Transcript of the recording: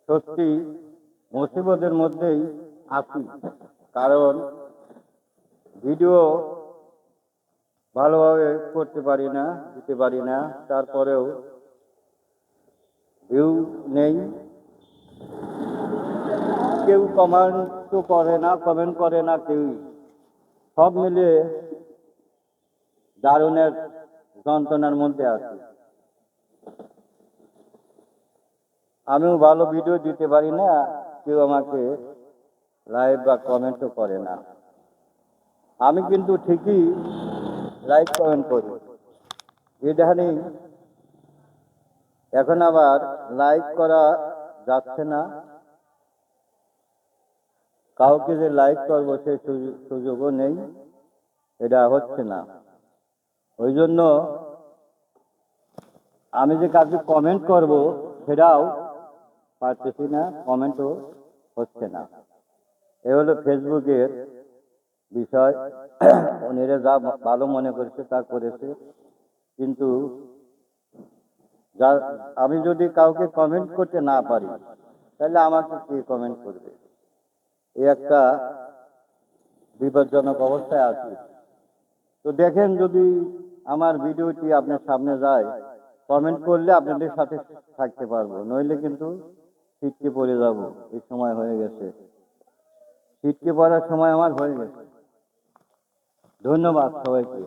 সত্যি মুসিবতের মধ্যেই আছি, কারণ ভিডিও ভালোভাবে করতে পারি না, দিতে পারি না। তারপরেও ভিউ নেই, কেউ কমেন্ট করে না কেউ। সব মিলিয়ে দারুণের যন্ত্রণার মধ্যে আছি। আমিও ভালো ভিডিও দিতে পারি না, কেউ আমাকে লাইভ বা কমেন্টও করে না। আমি কিন্তু ঠিকই লাইক কমেন্ট করি, ইদানিং এখন আবার লাইক করা যাচ্ছে না, কাউকে যে লাইক করবো সেই সুযোগও নেই, এটা হচ্ছে না। ওই জন্য আমি যে কাউকে কমেন্ট করব সেটাও পারতেছি না, কমেন্টও হচ্ছে না। এ হলো ফেসবুকের বিষয়। ওনারা যা ভালো মনে করেছে তা করেছে, কিন্তু আমি যদি কাউকে কমেন্ট করতে না পারি তাহলে আমাকে কে কমেন্ট করবে? এই একটা বিপজ্জনক অবস্থায় আছি। তো দেখেন, যদি আমার ভিডিওটি আপনার সামনে যায়, কমেন্ট করলে আপনাদের সাথে থাকতে পারবো, নইলে কিন্তু ছিটকে পড়ে যাব। এই সময় হয়ে গেছে, ছিটকে পড়ার সময় আমার হয়ে গেছে। ধন্যবাদ সবাইকে।